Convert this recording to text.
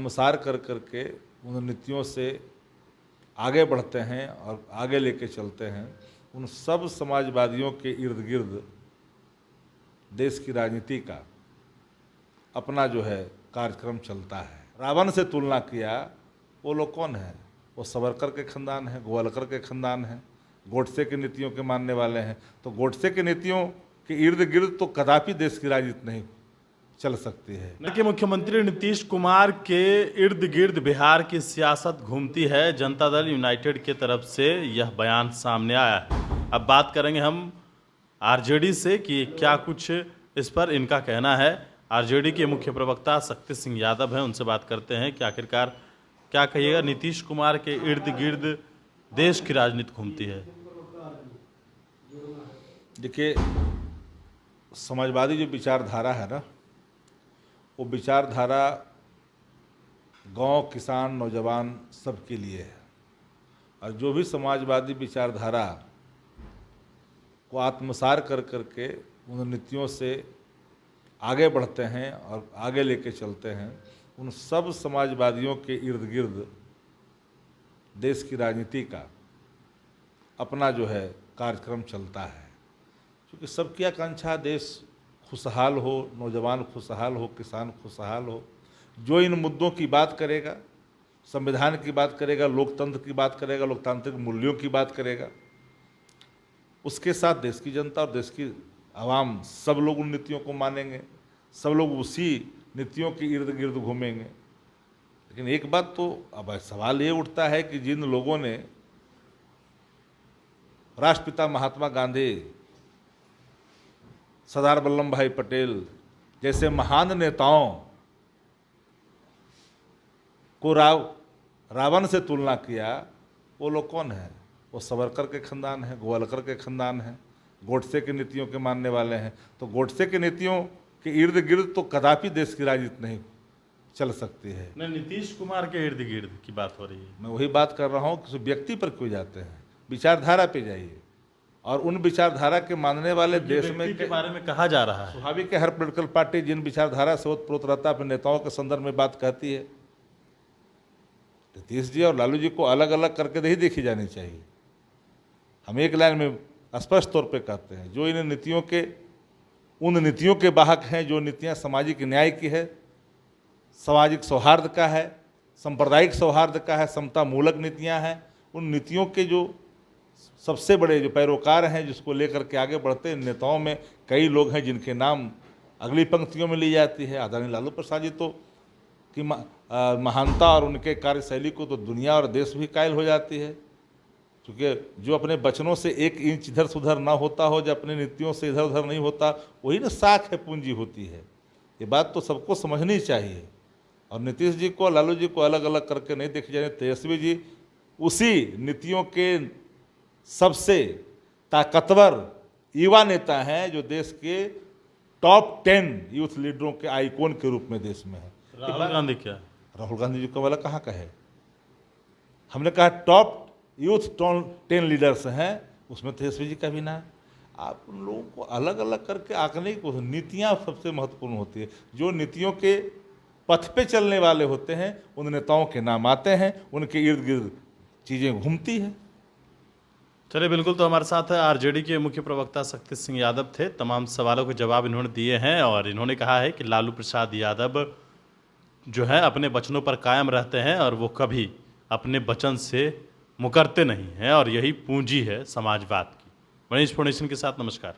अनुसार कर करके उन नीतियों से आगे बढ़ते हैं और आगे लेके चलते हैं। उन सब समाजवादियों के इर्द गिर्द देश की राजनीति का अपना जो है कार्यक्रम चलता है। रावण से तुलना किया, वो लोग कौन है? वो सावरकर के खानदान है, गोवालकर के खानदान है, गोडसे की नीतियों के मानने वाले हैं। तो गोडसे की नीतियों के इर्द गिर्द तो कदापि देश की राजनीति नहीं चल सकती है। कि मुख्यमंत्री नीतीश कुमार के इर्द गिर्द बिहार की सियासत घूमती है। जनता दल यूनाइटेड की तरफ से यह बयान सामने आया है। अब बात करेंगे हम आरजेडी से कि क्या कुछ इस पर इनका कहना है। आरजेडी के मुख्य प्रवक्ता शक्ति सिंह यादव हैं, उनसे बात करते हैं कि आखिरकार क्या कहिएगा। नीतीश कुमार के इर्द गिर्द देश की राजनीति घूमती है। देखिए, समाजवादी जो विचारधारा है ना, वो विचारधारा गांव, किसान, नौजवान सबके लिए है। और जो भी समाजवादी विचारधारा को आत्मसार कर करके उन नीतियों से आगे बढ़ते हैं और आगे लेके चलते हैं, उन सब समाजवादियों के इर्द गिर्द देश की राजनीति का अपना जो है कार्यक्रम चलता है। क्योंकि सबकी आकांक्षा देश खुशहाल हो, नौजवान खुशहाल हो, किसान खुशहाल हो। जो इन मुद्दों की बात करेगा, संविधान की बात करेगा, लोकतंत्र की बात करेगा, लोकतांत्रिक मूल्यों की बात करेगा, उसके साथ देश की जनता और देश की आवाम सब लोग उन नीतियों को मानेंगे, सब लोग उसी नीतियों के इर्द गिर्द घूमेंगे। लेकिन एक बात तो अब सवाल ये उठता है कि जिन लोगों ने राष्ट्रपिता महात्मा गांधी, सरदार वल्लभ भाई पटेल जैसे महान नेताओं को रावण से तुलना किया, वो लोग कौन है? वो सावरकर के खानदान है, गोवालकर के खानदान है, गोडसे की नीतियों के मानने वाले हैं। तो गोडसे की नीतियों के इर्द गिर्द तो कदापि देश की राजनीति नहीं चल सकती है। नहीं, नीतीश कुमार के इर्द गिर्द की बात हो रही है। मैं वही बात कर रहा हूँ, किसी व्यक्ति पर क्यों जाते हैं? विचारधारा पे जाइए। और उन विचारधारा के मानने वाले देश में के बारे में कहा जा रहा है। स्वाभाविक है, हर पॉलिटिकल पार्टी जिन विचारधारा से ओतप्रोत रहता है अपने नेताओं के संदर्भ में बात कहती है। नीतीश जी और लालू जी को अलग अलग करके नहीं देखी जानी चाहिए। हम एक लाइन में स्पष्ट तौर पे कहते हैं, जो इन नीतियों के उन नीतियों के वाहक हैं, जो नीतियां सामाजिक न्याय की है, सामाजिक सौहार्द का है, सांप्रदायिक सौहार्द का है, समता मूलक नीतियां हैं, उन नीतियों के जो सबसे बड़े जो पैरोकार हैं, जिसको लेकर के आगे बढ़ते हैं, नेताओं में कई लोग हैं जिनके नाम अगली पंक्तियों में ली जाती है। आदरणीय लालू प्रसाद जी तो की महानता और उनके कार्यशैली को तो दुनिया और देश भी कायल हो जाती है। क्योंकि जो अपने वचनों से एक इंच इधर से उधर ना होता हो, जो अपनी नीतियों से इधर उधर नहीं होता, वही ना साख है, पूंजी होती है। ये बात तो सबको समझनी चाहिए। और नीतीश जी को, लालू जी को अलग अलग करके नहीं देखी जाए। तेजस्वी जी उसी नीतियों के सबसे ताकतवर युवा नेता हैं, जो देश के टॉप 10 यूथ लीडरों के आइकॉन के रूप में देश में है। राहुल गांधी क्या? राहुल गांधी जी को वाला कहाँ कहे? हमने कहा टॉप यूथ 10 लीडर्स हैं, उसमें तेजस्वी जी का भी ना है। आप उन लोगों को अलग अलग करके आंकने की कोशिश, नीतियाँ सबसे महत्वपूर्ण होती है। जो नीतियों के पथ पे चलने वाले होते हैं, उन नेताओं के नाम आते हैं, उनके इर्द गिर्द चीज़ें घूमती हैं। चलिए, बिल्कुल। तो हमारे साथ आरजेडी के मुख्य प्रवक्ता शक्ति सिंह यादव थे। तमाम सवालों के जवाब इन्होंने दिए हैं और इन्होंने कहा है कि लालू प्रसाद यादव जो है अपने वचनों पर कायम रहते हैं और वो कभी अपने वचन से मुकरते नहीं हैं, और यही पूंजी है समाजवाद की। मनीष फाउंडेशन के साथ नमस्कार।